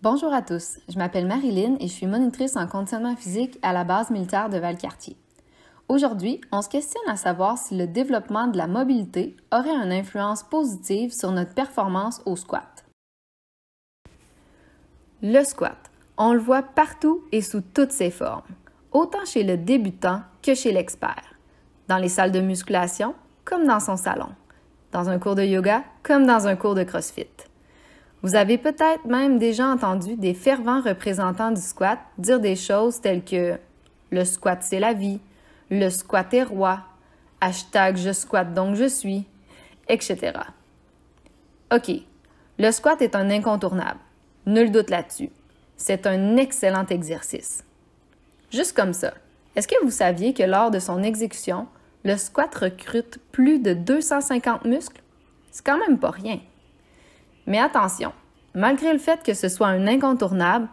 Bonjour à tous, je m'appelle Marilyn et je suis monitrice en conditionnement physique à la base militaire de Valcartier. Aujourd'hui, on se questionne à savoir si le développement de la mobilité aurait une influence positive sur notre performance au squat. Le squat, on le voit partout et sous toutes ses formes, autant chez le débutant que chez l'expert, dans les salles de musculation comme dans son salon, dans un cours de yoga comme dans un cours de CrossFit. Vous avez peut-être même déjà entendu des fervents représentants du squat dire des choses telles que « le squat c'est la vie »,« le squat est roi »,« je squatte donc je suis », etc. OK, le squat est un incontournable, nul doute là-dessus. C'est un excellent exercice. Juste comme ça, est-ce que vous saviez que lors de son exécution, le squat recrute plus de 250 muscles? C'est quand même pas rien. Mais attention, malgré le fait que ce soit un incontournable,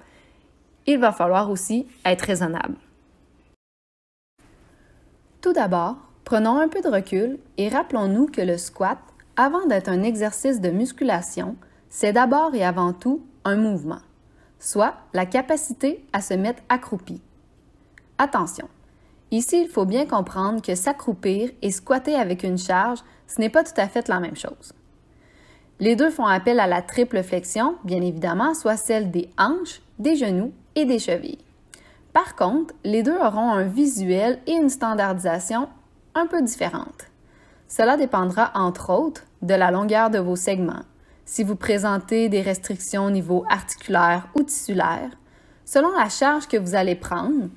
il va falloir aussi être raisonnable. Tout d'abord, prenons un peu de recul et rappelons-nous que le squat, avant d'être un exercice de musculation, c'est d'abord et avant tout un mouvement, soit la capacité à se mettre accroupi. Attention, ici il faut bien comprendre que s'accroupir et squatter avec une charge, ce n'est pas tout à fait la même chose. Les deux font appel à la triple flexion, bien évidemment, soit celle des hanches, des genoux et des chevilles. Par contre, les deux auront un visuel et une standardisation un peu différentes. Cela dépendra, entre autres, de la longueur de vos segments, si vous présentez des restrictions au niveau articulaire ou tissulaire, selon la charge que vous allez prendre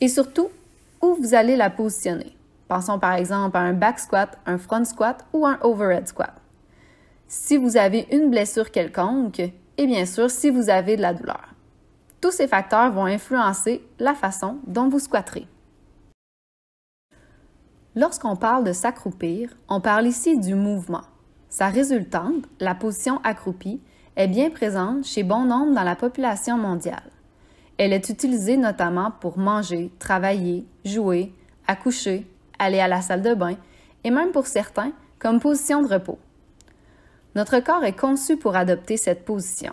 et surtout où vous allez la positionner. Pensons par exemple à un back squat, un front squat ou un overhead squat. Si vous avez une blessure quelconque et bien sûr si vous avez de la douleur. Tous ces facteurs vont influencer la façon dont vous squatterez. Lorsqu'on parle de s'accroupir, on parle ici du mouvement. Sa résultante, la position accroupie, est bien présente chez bon nombre dans la population mondiale. Elle est utilisée notamment pour manger, travailler, jouer, accoucher, aller à la salle de bain et même pour certains comme position de repos. Notre corps est conçu pour adopter cette position.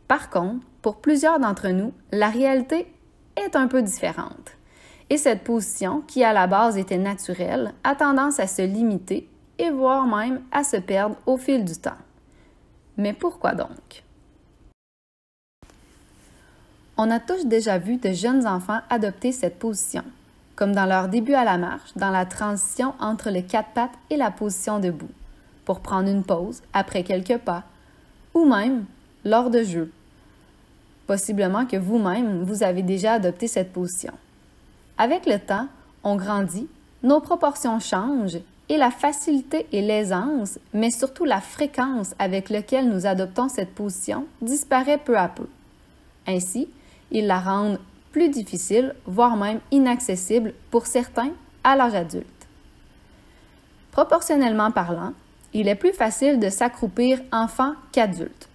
Par contre, pour plusieurs d'entre nous, la réalité est un peu différente. Et cette position, qui à la base était naturelle, a tendance à se limiter et voire même à se perdre au fil du temps. Mais pourquoi donc? On a tous déjà vu de jeunes enfants adopter cette position, comme dans leur début à la marche, dans la transition entre le quatre pattes et la position debout, pour prendre une pause après quelques pas, ou même lors de jeux. Possiblement que vous-même, vous avez déjà adopté cette position. Avec le temps, on grandit, nos proportions changent et la facilité et l'aisance, mais surtout la fréquence avec laquelle nous adoptons cette position disparaît peu à peu. Ainsi, ils la rendent plus difficile, voire même inaccessible pour certains à l'âge adulte. Proportionnellement parlant, il est plus facile de s'accroupir enfant qu'adulte.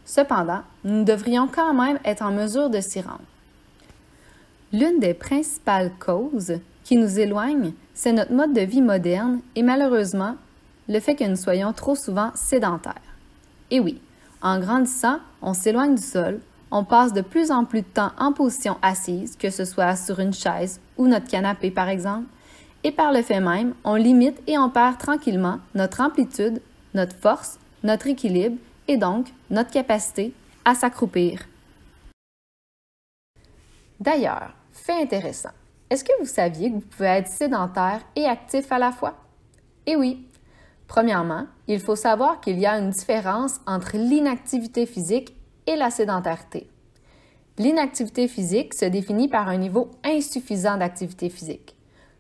Cependant, nous devrions quand même être en mesure de s'y rendre. L'une des principales causes qui nous éloignent, c'est notre mode de vie moderne et malheureusement, le fait que nous soyons trop souvent sédentaires. Et oui, en grandissant, on s'éloigne du sol, on passe de plus en plus de temps en position assise, que ce soit sur une chaise ou notre canapé par exemple, et par le fait même, on limite et on perd tranquillement notre amplitude, notre force, notre équilibre et donc notre capacité à s'accroupir. D'ailleurs, fait intéressant, est-ce que vous saviez que vous pouvez être sédentaire et actif à la fois? Eh oui! Premièrement, il faut savoir qu'il y a une différence entre l'inactivité physique et la sédentarité. L'inactivité physique se définit par un niveau insuffisant d'activité physique.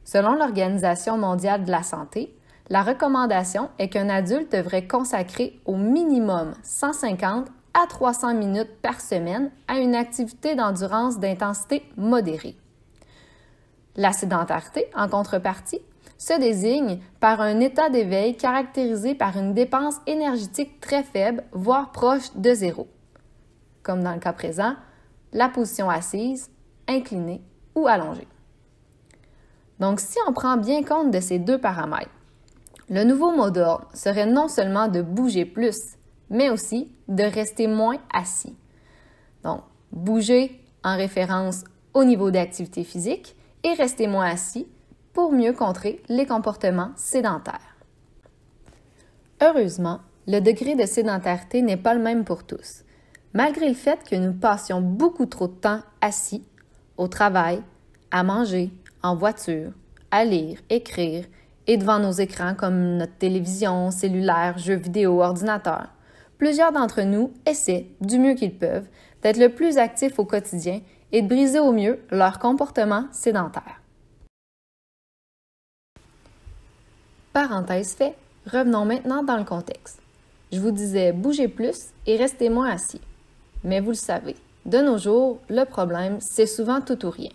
Selon l'Organisation mondiale de la santé, la recommandation est qu'un adulte devrait consacrer au minimum 150 à 300 minutes par semaine à une activité d'endurance d'intensité modérée. La sédentarité, en contrepartie, se désigne par un état d'éveil caractérisé par une dépense énergétique très faible, voire proche de zéro, comme dans le cas présent, la position assise, inclinée ou allongée. Donc, si on prend bien compte de ces deux paramètres, le nouveau mot d'ordre serait non seulement de bouger plus, mais aussi de rester moins assis. Donc, bougez en référence au niveau d'activité physique et restez moins assis pour mieux contrer les comportements sédentaires. Heureusement, le degré de sédentarité n'est pas le même pour tous. Malgré le fait que nous passions beaucoup trop de temps assis, au travail, à manger, en voiture, à lire, écrire et devant nos écrans comme notre télévision, cellulaire, jeux vidéo, ordinateur, plusieurs d'entre nous essaient, du mieux qu'ils peuvent, d'être le plus actifs au quotidien et de briser au mieux leur comportement sédentaire. Parenthèse fait, revenons maintenant dans le contexte. Je vous disais bougez plus et restez moins assis. Mais vous le savez, de nos jours, le problème, c'est souvent tout ou rien.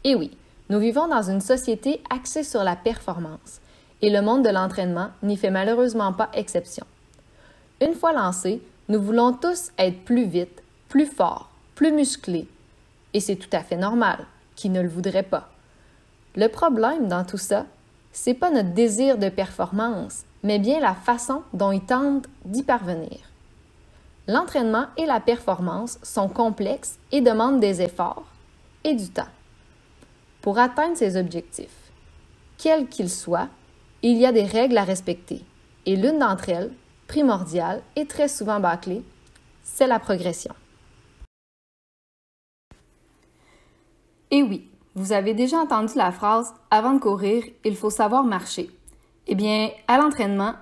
Et oui, nous vivons dans une société axée sur la performance, et le monde de l'entraînement n'y fait malheureusement pas exception. Une fois lancés, nous voulons tous être plus vite, plus forts, plus musclés, et c'est tout à fait normal, qui ne le voudrait pas. Le problème dans tout ça, c'est pas notre désir de performance, mais bien la façon dont ils tentent d'y parvenir. L'entraînement et la performance sont complexes et demandent des efforts et du temps. Pour atteindre ces objectifs, quels qu'ils soient, il y a des règles à respecter, et l'une d'entre elles, primordiale et très souvent bâclée, c'est la progression. Et oui, vous avez déjà entendu la phrase « Avant de courir, il faut savoir marcher ». Eh bien, à l'entraînement,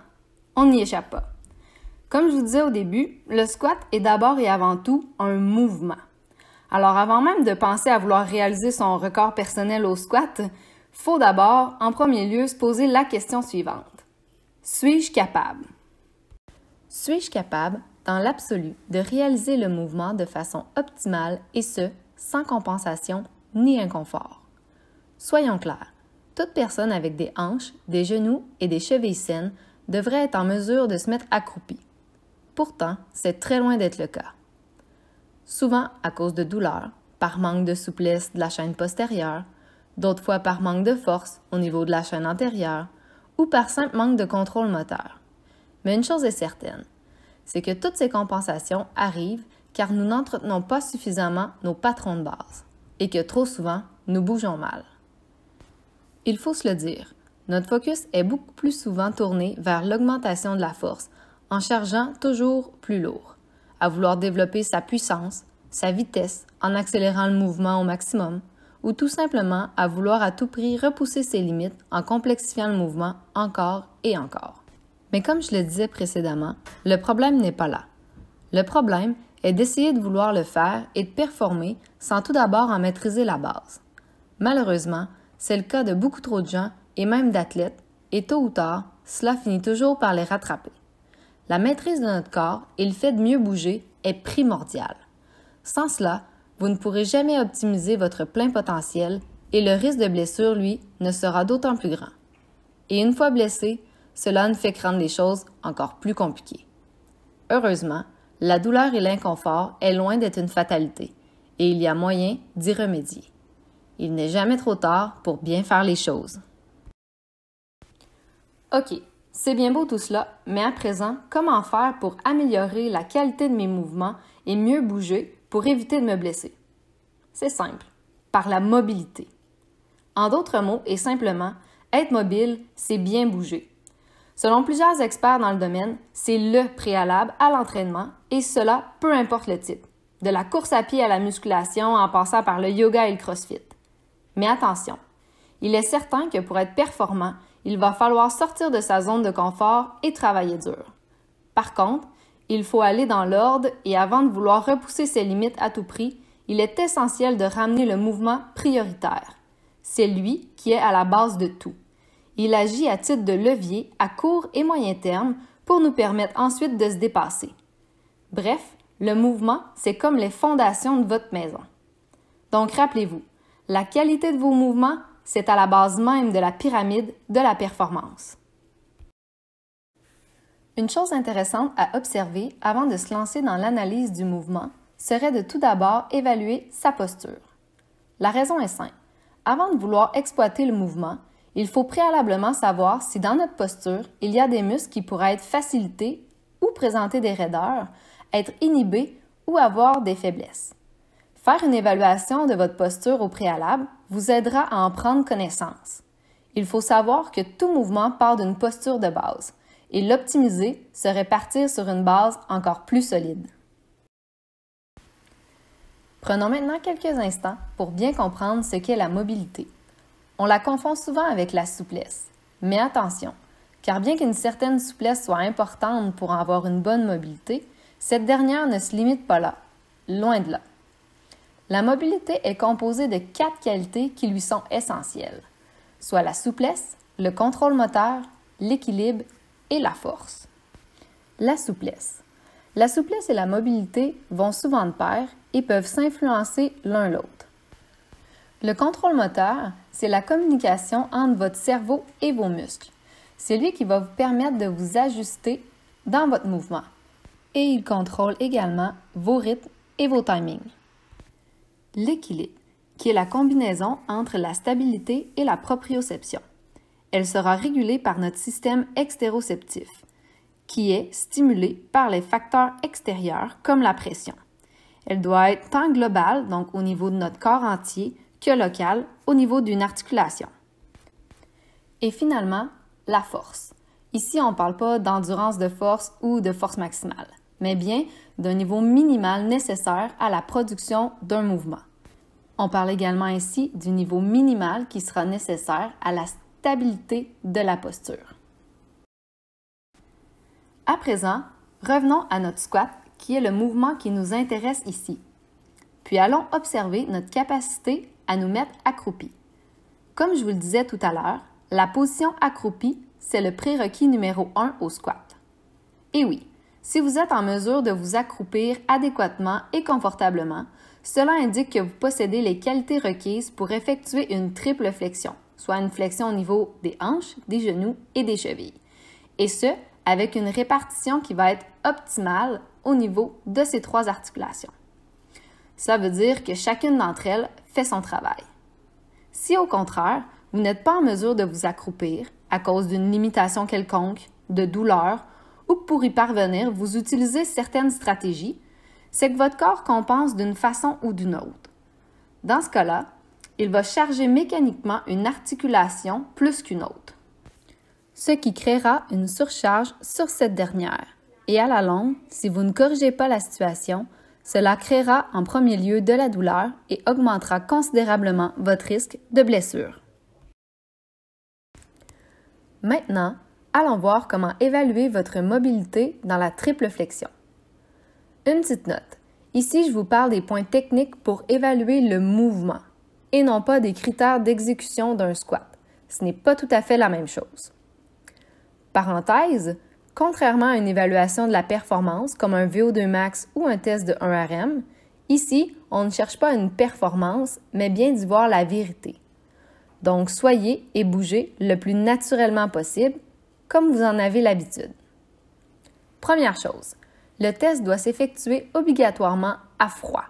on n'y échappe pas. Comme je vous disais au début, le squat est d'abord et avant tout un mouvement. Alors avant même de penser à vouloir réaliser son record personnel au squat, faut d'abord, en premier lieu, se poser la question suivante. Suis-je capable? Suis-je capable, dans l'absolu, de réaliser le mouvement de façon optimale et ce, sans compensation ni inconfort? Soyons clairs, toute personne avec des hanches, des genoux et des chevilles saines devrait être en mesure de se mettre accroupie. Pourtant, c'est très loin d'être le cas. Souvent à cause de douleurs, par manque de souplesse de la chaîne postérieure, d'autres fois par manque de force au niveau de la chaîne antérieure ou par simple manque de contrôle moteur. Mais une chose est certaine, c'est que toutes ces compensations arrivent car nous n'entretenons pas suffisamment nos patrons de base et que trop souvent, nous bougeons mal. Il faut se le dire, notre focus est beaucoup plus souvent tourné vers l'augmentation de la force en chargeant toujours plus lourd, à vouloir développer sa puissance, sa vitesse en accélérant le mouvement au maximum, ou tout simplement à vouloir à tout prix repousser ses limites en complexifiant le mouvement encore et encore. Mais comme je le disais précédemment, le problème n'est pas là. Le problème est d'essayer de vouloir le faire et de performer sans tout d'abord en maîtriser la base. Malheureusement, c'est le cas de beaucoup trop de gens et même d'athlètes, et tôt ou tard, cela finit toujours par les rattraper. La maîtrise de notre corps et le fait de mieux bouger est primordial. Sans cela, vous ne pourrez jamais optimiser votre plein potentiel et le risque de blessure, lui, ne sera d'autant plus grand. Et une fois blessé, cela ne fait que rendre les choses encore plus compliquées. Heureusement, la douleur et l'inconfort est loin d'être une fatalité et il y a moyen d'y remédier. Il n'est jamais trop tard pour bien faire les choses. OK, c'est bien beau tout cela, mais à présent, comment faire pour améliorer la qualité de mes mouvements et mieux bouger pour éviter de me blesser? C'est simple, par la mobilité. En d'autres mots et simplement, être mobile, c'est bien bouger. Selon plusieurs experts dans le domaine, c'est le préalable à l'entraînement et cela, peu importe le type, de la course à pied à la musculation en passant par le yoga et le crossfit. Mais attention, il est certain que pour être performant, il va falloir sortir de sa zone de confort et travailler dur. Par contre, il faut aller dans l'ordre et avant de vouloir repousser ses limites à tout prix, il est essentiel de ramener le mouvement prioritaire. C'est lui qui est à la base de tout. Il agit à titre de levier à court et moyen terme pour nous permettre ensuite de se dépasser. Bref, le mouvement, c'est comme les fondations de votre maison. Donc rappelez-vous, la qualité de vos mouvements, c'est à la base même de la pyramide de la performance. Une chose intéressante à observer avant de se lancer dans l'analyse du mouvement serait de tout d'abord évaluer sa posture. La raison est simple. Avant de vouloir exploiter le mouvement, il faut préalablement savoir si dans notre posture, il y a des muscles qui pourraient être facilités ou présenter des raideurs, être inhibés ou avoir des faiblesses. Faire une évaluation de votre posture au préalable vous aidera à en prendre connaissance. Il faut savoir que tout mouvement part d'une posture de base et l'optimiser serait partir sur une base encore plus solide. Prenons maintenant quelques instants pour bien comprendre ce qu'est la mobilité. On la confond souvent avec la souplesse, mais attention, car bien qu'une certaine souplesse soit importante pour avoir une bonne mobilité, cette dernière ne se limite pas là, loin de là. La mobilité est composée de 4 qualités qui lui sont essentielles, soit la souplesse, le contrôle moteur, l'équilibre et la force. La souplesse. La souplesse et la mobilité vont souvent de pair et peuvent s'influencer l'un l'autre. Le contrôle moteur, c'est la communication entre votre cerveau et vos muscles. C'est lui qui va vous permettre de vous ajuster dans votre mouvement. Et il contrôle également vos rythmes et vos timings. L'équilibre, qui est la combinaison entre la stabilité et la proprioception. Elle sera régulée par notre système extéroceptif, qui est stimulé par les facteurs extérieurs comme la pression. Elle doit être tant globale, donc au niveau de notre corps entier, que locale, au niveau d'une articulation. Et finalement, la force. Ici, on ne parle pas d'endurance de force ou de force maximale, mais bien d'un niveau minimal nécessaire à la production d'un mouvement. On parle également ici du niveau minimal qui sera nécessaire à la stabilité de la posture. À présent, revenons à notre squat, qui est le mouvement qui nous intéresse ici. Puis allons observer notre capacité à nous mettre accroupis. Comme je vous le disais tout à l'heure, la position accroupie, c'est le prérequis numéro 1 au squat. Et oui, si vous êtes en mesure de vous accroupir adéquatement et confortablement, cela indique que vous possédez les qualités requises pour effectuer une triple flexion, soit une flexion au niveau des hanches, des genoux et des chevilles. Et ce, avec une répartition qui va être optimale au niveau de ces 3 articulations. Cela veut dire que chacune d'entre elles fait son travail. Si au contraire, vous n'êtes pas en mesure de vous accroupir à cause d'une limitation quelconque, de douleur, ou que pour y parvenir, vous utilisez certaines stratégies, c'est que votre corps compense d'une façon ou d'une autre. Dans ce cas-là, il va charger mécaniquement une articulation plus qu'une autre, ce qui créera une surcharge sur cette dernière. Et à la longue, si vous ne corrigez pas la situation, cela créera en premier lieu de la douleur et augmentera considérablement votre risque de blessure. Maintenant, allons voir comment évaluer votre mobilité dans la triple flexion. Une petite note. Ici, je vous parle des points techniques pour évaluer le mouvement et non pas des critères d'exécution d'un squat. Ce n'est pas tout à fait la même chose. Parenthèse, contrairement à une évaluation de la performance comme un VO2 max ou un test de 1RM, ici, on ne cherche pas une performance, mais bien d'y voir la vérité. Donc, soyez et bougez le plus naturellement possible, comme vous en avez l'habitude. Première chose, le test doit s'effectuer obligatoirement à froid.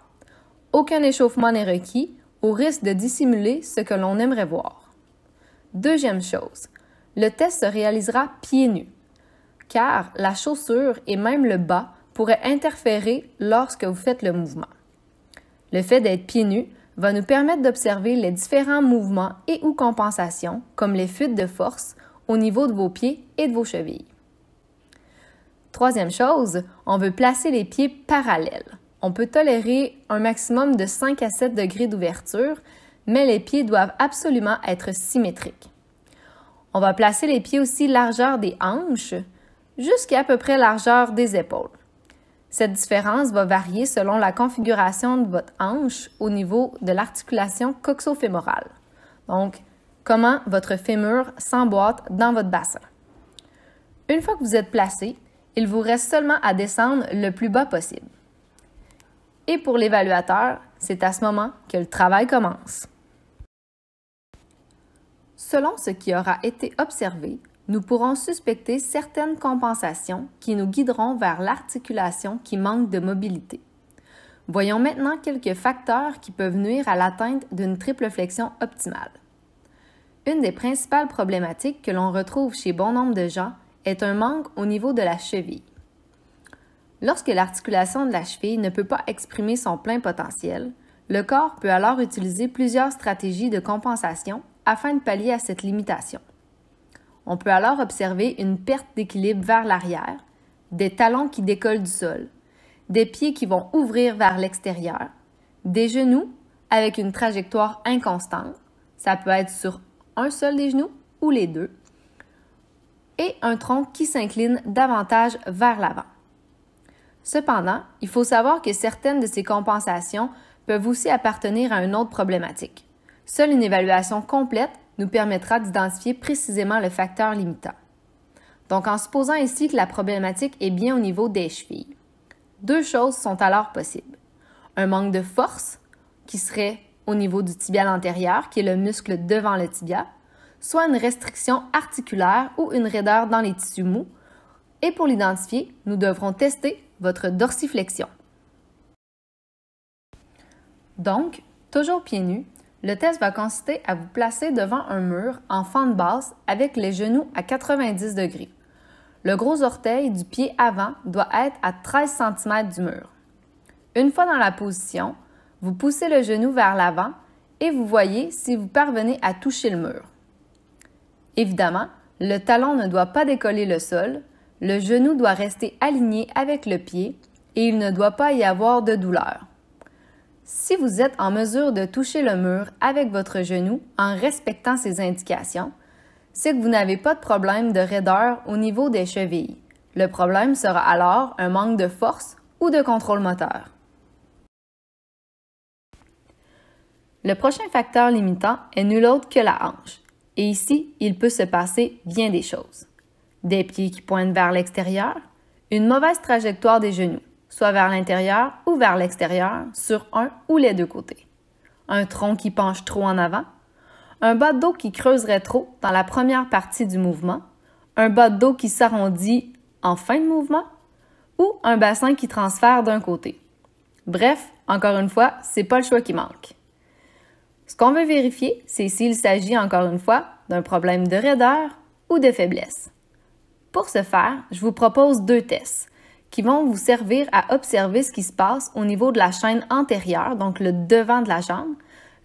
Aucun échauffement n'est requis, au risque de dissimuler ce que l'on aimerait voir. Deuxième chose, le test se réalisera pieds nus, car la chaussure et même le bas pourraient interférer lorsque vous faites le mouvement. Le fait d'être pieds nus va nous permettre d'observer les différents mouvements et ou compensations, comme les fuites de force, au niveau de vos pieds et de vos chevilles. Troisième chose, on veut placer les pieds parallèles. On peut tolérer un maximum de 5 à 7 degrés d'ouverture, mais les pieds doivent absolument être symétriques. On va placer les pieds aussi largeur des hanches jusqu'à peu près largeur des épaules. Cette différence va varier selon la configuration de votre hanche au niveau de l'articulation coxo-fémorale. Donc, comment votre fémur s'emboîte dans votre bassin. Une fois que vous êtes placé, il vous reste seulement à descendre le plus bas possible. Et pour l'évaluateur, c'est à ce moment que le travail commence. Selon ce qui aura été observé, nous pourrons suspecter certaines compensations qui nous guideront vers l'articulation qui manque de mobilité. Voyons maintenant quelques facteurs qui peuvent nuire à l'atteinte d'une triple flexion optimale. Une des principales problématiques que l'on retrouve chez bon nombre de gens est un manque au niveau de la cheville. Lorsque l'articulation de la cheville ne peut pas exprimer son plein potentiel, le corps peut alors utiliser plusieurs stratégies de compensation afin de pallier à cette limitation. On peut alors observer une perte d'équilibre vers l'arrière, des talons qui décollent du sol, des pieds qui vont ouvrir vers l'extérieur, des genoux avec une trajectoire inconstante, ça peut être sur un seul des genoux ou les deux, et un tronc qui s'incline davantage vers l'avant. Cependant, il faut savoir que certaines de ces compensations peuvent aussi appartenir à une autre problématique. Seule une évaluation complète nous permettra d'identifier précisément le facteur limitant. Donc, en supposant ici que la problématique est bien au niveau des chevilles, deux choses sont alors possibles. Un manque de force, qui serait au niveau du tibial antérieur, qui est le muscle devant le tibia, soit une restriction articulaire ou une raideur dans les tissus mous. Et pour l'identifier, nous devrons tester votre dorsiflexion. Donc, toujours pieds nus, le test va consister à vous placer devant un mur en fente basse avec les genoux à 90 degrés. Le gros orteil du pied avant doit être à 13 cm du mur. Une fois dans la position, vous poussez le genou vers l'avant et vous voyez si vous parvenez à toucher le mur. Évidemment, le talon ne doit pas décoller le sol, le genou doit rester aligné avec le pied et il ne doit pas y avoir de douleur. Si vous êtes en mesure de toucher le mur avec votre genou en respectant ces indications, c'est que vous n'avez pas de problème de raideur au niveau des chevilles. Le problème sera alors un manque de force ou de contrôle moteur. Le prochain facteur limitant est nul autre que la hanche. Et ici, il peut se passer bien des choses. Des pieds qui pointent vers l'extérieur, une mauvaise trajectoire des genoux, soit vers l'intérieur ou vers l'extérieur, sur un ou les deux côtés. Un tronc qui penche trop en avant, un bas de dos qui creuserait trop dans la première partie du mouvement, un bas de dos qui s'arrondit en fin de mouvement, ou un bassin qui transfère d'un côté. Bref, encore une fois, c'est pas le choix qui manque. Ce qu'on veut vérifier, c'est s'il s'agit encore une fois d'un problème de raideur ou de faiblesse. Pour ce faire, je vous propose deux tests qui vont vous servir à observer ce qui se passe au niveau de la chaîne antérieure, donc le devant de la jambe,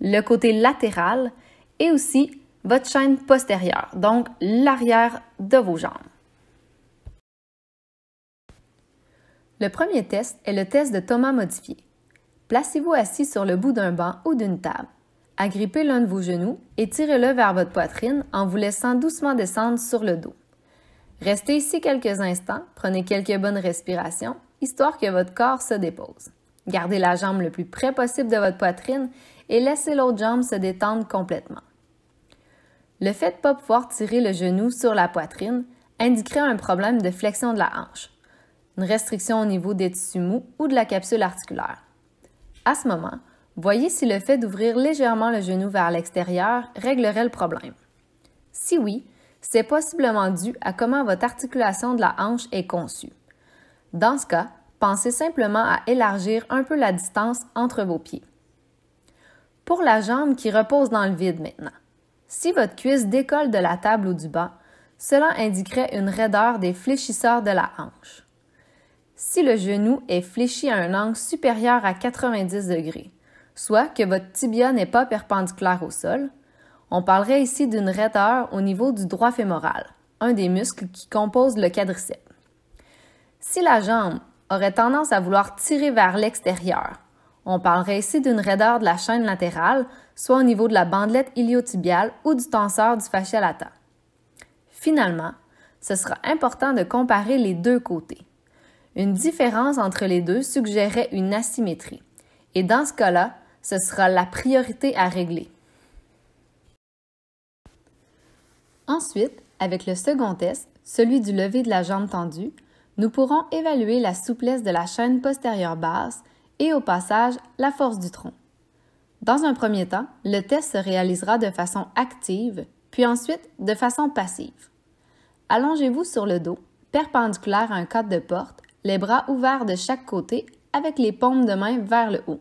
le côté latéral et aussi votre chaîne postérieure, donc l'arrière de vos jambes. Le premier test est le test de Thomas modifié. Placez-vous assis sur le bout d'un banc ou d'une table. Agrippez l'un de vos genoux et tirez-le vers votre poitrine en vous laissant doucement descendre sur le dos. Restez ici quelques instants, prenez quelques bonnes respirations, histoire que votre corps se dépose. Gardez la jambe le plus près possible de votre poitrine et laissez l'autre jambe se détendre complètement. Le fait de ne pas pouvoir tirer le genou sur la poitrine indiquerait un problème de flexion de la hanche, une restriction au niveau des tissus mous ou de la capsule articulaire. À ce moment, voyez si le fait d'ouvrir légèrement le genou vers l'extérieur réglerait le problème. Si oui, c'est possiblement dû à comment votre articulation de la hanche est conçue. Dans ce cas, pensez simplement à élargir un peu la distance entre vos pieds. Pour la jambe qui repose dans le vide maintenant, si votre cuisse décolle de la table ou du banc, cela indiquerait une raideur des fléchisseurs de la hanche. Si le genou est fléchi à un angle supérieur à 90 degrés, soit que votre tibia n'est pas perpendiculaire au sol, on parlerait ici d'une raideur au niveau du droit fémoral, un des muscles qui composent le quadriceps. Si la jambe aurait tendance à vouloir tirer vers l'extérieur, on parlerait ici d'une raideur de la chaîne latérale, soit au niveau de la bandelette iliotibiale ou du tenseur du fascia latent. Finalement, ce sera important de comparer les deux côtés. Une différence entre les deux suggérerait une asymétrie, et dans ce cas-là, ce sera la priorité à régler. Ensuite, avec le second test, celui du lever de la jambe tendue, nous pourrons évaluer la souplesse de la chaîne postérieure basse et au passage la force du tronc. Dans un premier temps, le test se réalisera de façon active, puis ensuite de façon passive. Allongez-vous sur le dos, perpendiculaire à un cadre de porte, les bras ouverts de chaque côté avec les paumes de main vers le haut.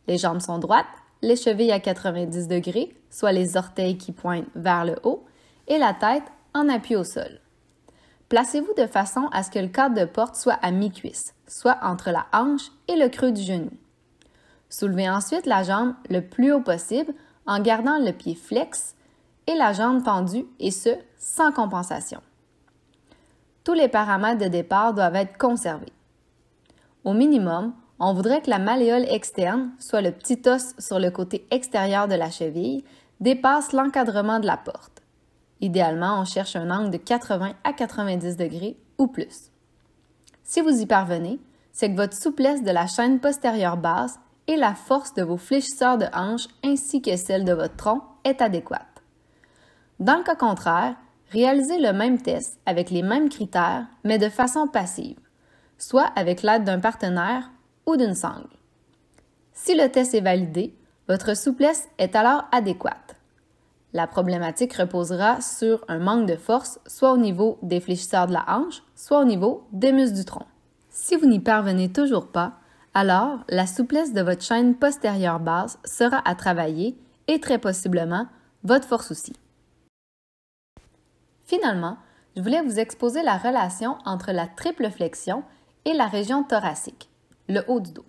Les jambes sont droites, les chevilles à 90 degrés, soit les orteils qui pointent vers le haut, et la tête en appui au sol. Placez-vous de façon à ce que le cadre de porte soit à mi-cuisse, soit entre la hanche et le creux du genou. Soulevez ensuite la jambe le plus haut possible en gardant le pied flex et la jambe tendue, et ce, sans compensation. Tous les paramètres de départ doivent être conservés. Au minimum, on voudrait que la malléole externe, soit le petit os sur le côté extérieur de la cheville, dépasse l'encadrement de la porte. Idéalement, on cherche un angle de 80 à 90 degrés ou plus. Si vous y parvenez, c'est que votre souplesse de la chaîne postérieure basse et la force de vos fléchisseurs de hanches ainsi que celle de votre tronc est adéquate. Dans le cas contraire, réalisez le même test avec les mêmes critères, mais de façon passive, soit avec l'aide d'un partenaire ou d'une sangle. Si le test est validé, votre souplesse est alors adéquate. La problématique reposera sur un manque de force, soit au niveau des fléchisseurs de la hanche, soit au niveau des muscles du tronc. Si vous n'y parvenez toujours pas, alors la souplesse de votre chaîne postérieure basse sera à travailler et très possiblement votre force aussi. Finalement, je voulais vous exposer la relation entre la triple flexion et la région thoracique, le haut du dos.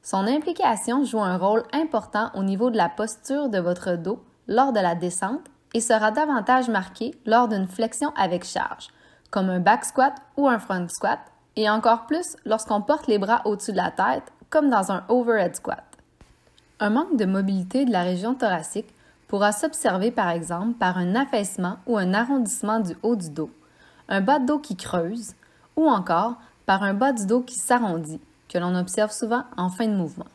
Son implication joue un rôle important au niveau de la posture de votre dos lors de la descente et sera davantage marquée lors d'une flexion avec charge, comme un back squat ou un front squat, et encore plus lorsqu'on porte les bras au-dessus de la tête, comme dans un overhead squat. Un manque de mobilité de la région thoracique pourra s'observer par exemple par un affaissement ou un arrondissement du haut du dos, un bas de dos qui creuse ou encore par un bas du dos qui s'arrondit, que l'on observe souvent en fin de mouvement.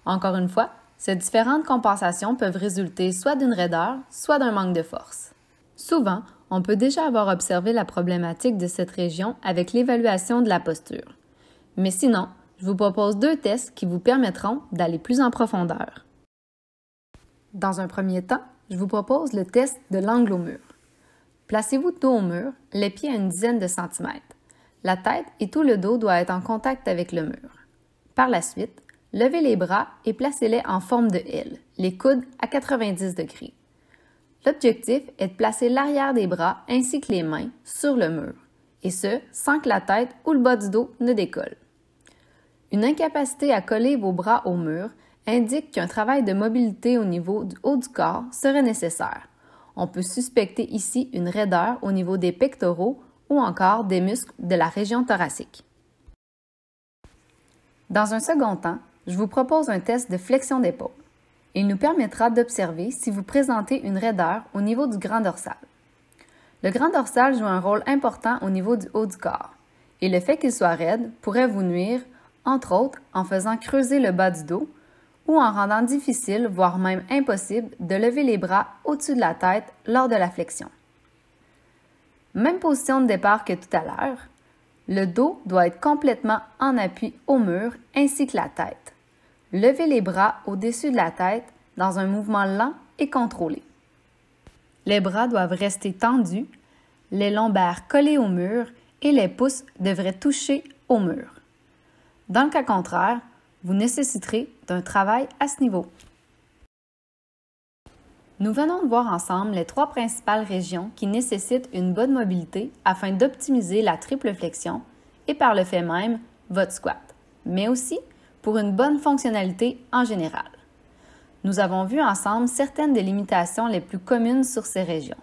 Encore une fois, ces différentes compensations peuvent résulter soit d'une raideur, soit d'un manque de force. Souvent, on peut déjà avoir observé la problématique de cette région avec l'évaluation de la posture. Mais sinon, je vous propose 2 tests qui vous permettront d'aller plus en profondeur. Dans un premier temps, je vous propose le test de l'angle au mur. Placez-vous dos au mur, les pieds à une dizaine de centimètres. La tête et tout le dos doivent être en contact avec le mur. Par la suite, levez les bras et placez-les en forme de L, les coudes à 90 degrés. L'objectif est de placer l'arrière des bras ainsi que les mains sur le mur, et ce, sans que la tête ou le bas du dos ne décolle. Une incapacité à coller vos bras au mur indique qu'un travail de mobilité au niveau du haut du corps serait nécessaire. On peut suspecter ici une raideur au niveau des pectoraux ou encore des muscles de la région thoracique. Dans un second temps, je vous propose un test de flexion d'épaule. Il nous permettra d'observer si vous présentez une raideur au niveau du grand dorsal. Le grand dorsal joue un rôle important au niveau du haut du corps, et le fait qu'il soit raide pourrait vous nuire, entre autres en faisant creuser le bas du dos ou en rendant difficile, voire même impossible, de lever les bras au-dessus de la tête lors de la flexion. Même position de départ que tout à l'heure, le dos doit être complètement en appui au mur ainsi que la tête. Levez les bras au-dessus de la tête dans un mouvement lent et contrôlé. Les bras doivent rester tendus, les lombaires collés au mur et les pouces devraient toucher au mur. Dans le cas contraire, vous nécessiterez d'un travail à ce niveau. Nous venons de voir ensemble les 3 principales régions qui nécessitent une bonne mobilité afin d'optimiser la triple flexion et par le fait même votre squat, mais aussi pour une bonne fonctionnalité en général. Nous avons vu ensemble certaines des limitations les plus communes sur ces régions,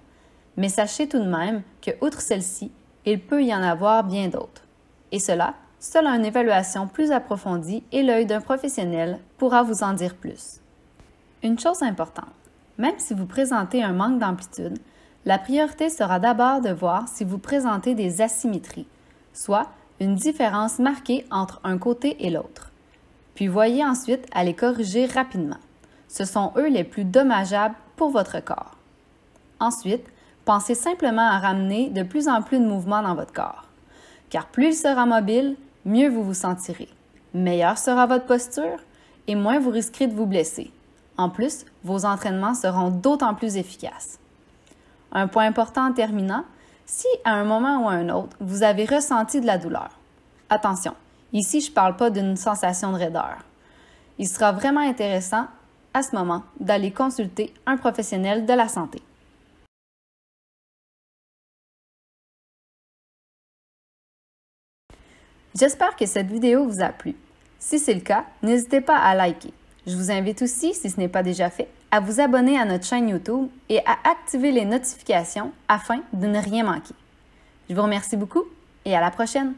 mais sachez tout de même que, outre celles-ci, il peut y en avoir bien d'autres. Et cela, seule une évaluation plus approfondie et l'œil d'un professionnel pourra vous en dire plus. Une chose importante, même si vous présentez un manque d'amplitude, la priorité sera d'abord de voir si vous présentez des asymétries, soit une différence marquée entre un côté et l'autre. Puis voyez ensuite à les corriger rapidement. Ce sont eux les plus dommageables pour votre corps. Ensuite, pensez simplement à ramener de plus en plus de mouvements dans votre corps. Car plus il sera mobile, mieux vous vous sentirez. Meilleure sera votre posture et moins vous risquerez de vous blesser. En plus, vos entraînements seront d'autant plus efficaces. Un point important en terminant, si à un moment ou à un autre, vous avez ressenti de la douleur. Attention, ici je ne parle pas d'une sensation de raideur. Il sera vraiment intéressant à ce moment d'aller consulter un professionnel de la santé. J'espère que cette vidéo vous a plu. Si c'est le cas, n'hésitez pas à liker. Je vous invite aussi, si ce n'est pas déjà fait, à vous abonner à notre chaîne YouTube et à activer les notifications afin de ne rien manquer. Je vous remercie beaucoup et à la prochaine!